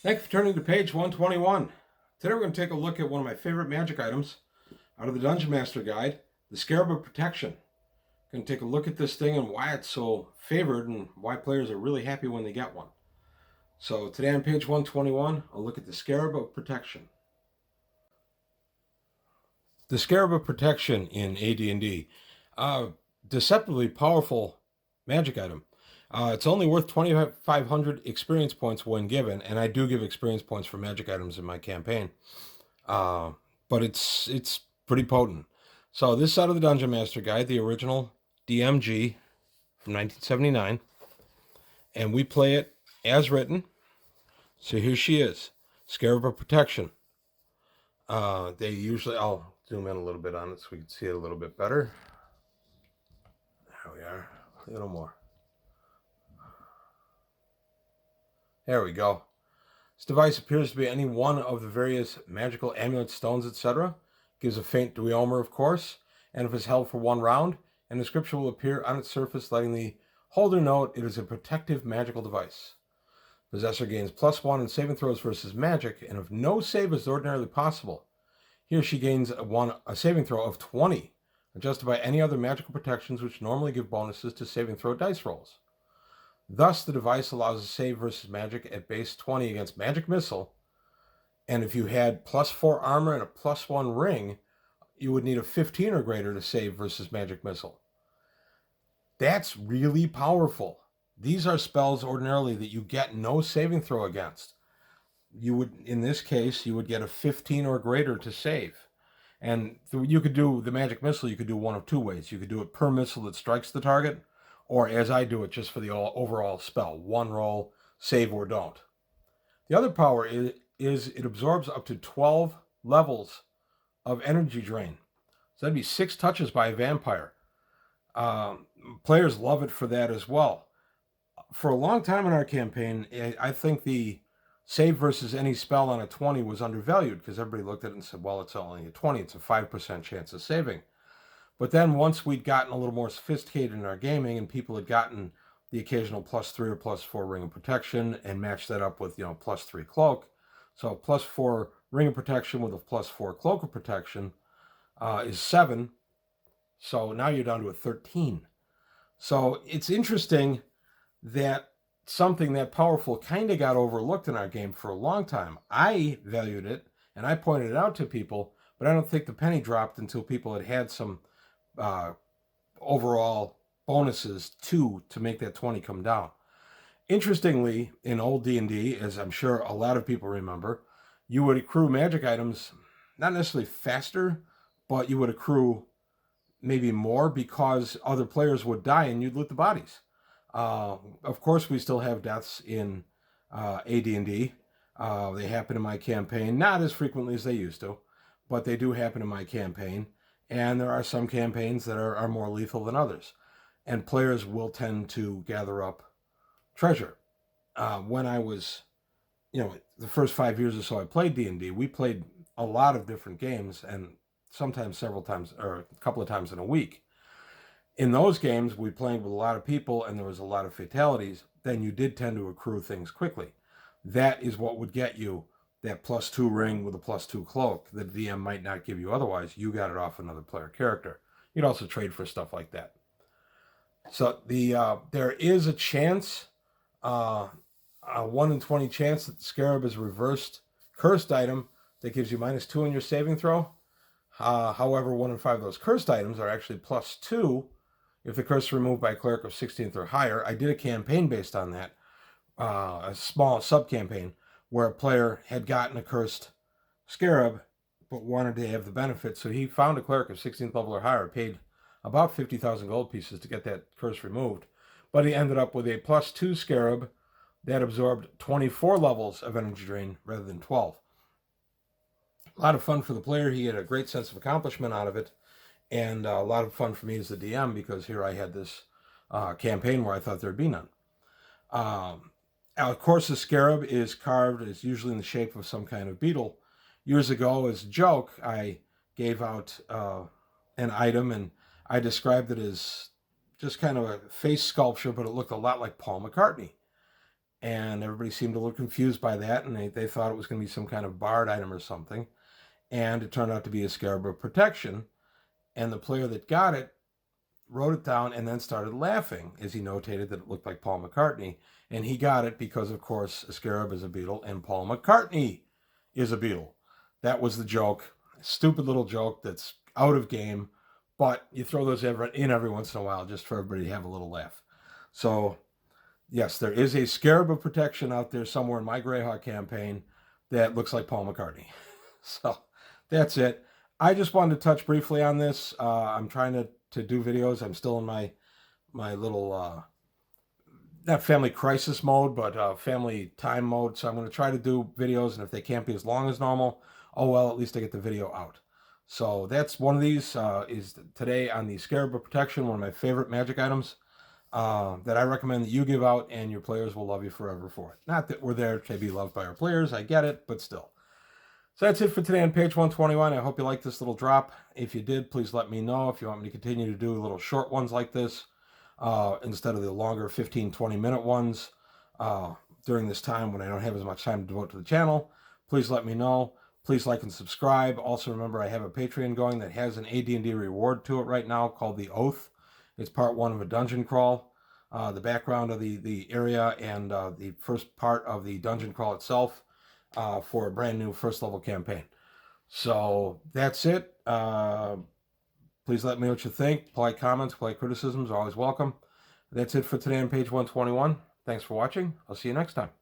Thank you for turning to page 121. Today we're going to take a look at one of my favorite magic items out of the Dungeon Master Guide, the Scarab of Protection. Going to take a look at this thing and why it's so favored and why players are really happy when they get one. So today on page 121, I'll look at the Scarab of Protection. The Scarab of Protection in AD&D, deceptively powerful magic item. It's only worth 2,500 experience points when given, and I do give experience points for magic items in my campaign. But it's pretty potent. So this is out of the Dungeon Master Guide, the original DMG from 1979, and we play it as written. So here she is, Scarab of Protection. I'll zoom in a little bit on it so we can see it a little bit better. There we are, a little more. There we go. This device appears to be any one of the various magical amulets, stones, etc. Gives a faint duomer, of course, and if it's held for 1 round, an inscription will appear on its surface letting the holder know it is a protective magical device. Possessor gains +1 in saving throws versus magic, and if no save is ordinarily possible, he or she gains a saving throw of 20, adjusted by any other magical protections which normally give bonuses to saving throw dice rolls. Thus, the device allows a save versus magic at base 20 against magic missile, and if you had +4 armor and a +1 ring, you would need a 15 or greater to save versus magic missile. That's really powerful. These are spells ordinarily that you get no saving throw against. You would, in this case, you would get a 15 or greater to save. And you could do the magic missile, you could do one of 2 ways. You could do it per missile that strikes the target, or as I do it, just for the overall spell, 1 roll, save or don't. The other power is it absorbs up to 12 levels of energy drain. So that'd be 6 touches by a vampire. Players love it for that as well. For a long time in our campaign, I think the save versus any spell on a 20 was undervalued because everybody looked at it and said, well, it's only a 20, it's a 5% chance of saving. But then once we'd gotten a little more sophisticated in our gaming and people had gotten the occasional +3 or +4 ring of protection and matched that up with, +3 cloak. So +4 ring of protection with a +4 cloak of protection is 7. So now you're down to a 13. So it's interesting that something that powerful kind of got overlooked in our game for a long time. I valued it and I pointed it out to people, but I don't think the penny dropped until people had some overall bonuses to make that 20 come down. Interestingly, in old D&D, as I'm sure a lot of people remember, you would accrue magic items not necessarily faster, but you would accrue maybe more because other players would die and you'd loot the bodies. Of course, we still have deaths in AD&D. They happen in my campaign, not as frequently as they used to, but they do happen in my campaign. And there are some campaigns that are more lethal than others. And players will tend to gather up treasure. When I was, the first 5 years or so I played D&D, we played a lot of different games and sometimes several times or a couple of times in a week. In those games, we played with a lot of people and there was a lot of fatalities. Then you did tend to accrue things quickly. That is what would get you that +2 ring with a +2 cloak that the DM might not give you otherwise. You got it off another player character. You'd also trade for stuff like that. So there is a chance, a 1 in 20 chance that the Scarab is a reversed cursed item that gives you -2 in your saving throw. However, 1 in 5 of those cursed items are actually +2 if the curse is removed by a cleric of 16th or higher. I did a campaign based on that, a small sub-campaign, where a player had gotten a cursed Scarab but wanted to have the benefit. So he found a cleric of 16th level or higher, paid about 50,000 gold pieces to get that curse removed. But he ended up with a +2 Scarab that absorbed 24 levels of energy drain rather than 12. A lot of fun for the player. He had a great sense of accomplishment out of it. And a lot of fun for me as the DM because here I had this campaign where I thought there'd be none. Of course, the Scarab is carved, is usually in the shape of some kind of beetle. Years ago, as a joke, I gave out an item and I described it as just kind of a face sculpture, but it looked a lot like Paul McCartney. and everybody seemed a little confused by that, and they thought it was going to be some kind of barred item or something, and it turned out to be a Scarab of Protection, and the player that got it wrote it down and then started laughing as he notated that it looked like Paul McCartney, and he got it because, of course, a Scarab is a Beatle and Paul McCartney is a Beatle. That was the joke. A stupid little joke that's out of game, but you throw those in every once in a while just for everybody to have a little laugh. So, yes, there is a Scarab of Protection out there somewhere in my Greyhawk campaign that looks like Paul McCartney. So, that's it. I just wanted to touch briefly on this. I'm trying to do videos. I'm still in my little not family crisis mode, but family time mode. So I'm going to try to do videos, and if they can't be as long as normal, oh well, at least I get the video out. So that's one of these is today on the Scarab of Protection, one of my favorite magic items that I recommend that you give out, and your players will love you forever for it. Not that we're there to be loved by our players, I get it, but still. So that's it for today on page 121. I hope you liked this little drop. If you did, please let me know if you want me to continue to do little short ones like this instead of the longer 15, 20-minute ones during this time when I don't have as much time to devote to the channel. Please let me know. Please like and subscribe. Also remember I have a Patreon going that has an AD&D reward to it right now called The Oath. It's part 1 of a dungeon crawl. The background of the area and the first part of the dungeon crawl itself. For a brand new first level campaign. So that's it. Please let me know what you think. Polite comments, polite criticisms are always welcome. That's it for today on page 121. Thanks for watching. I'll see you next time.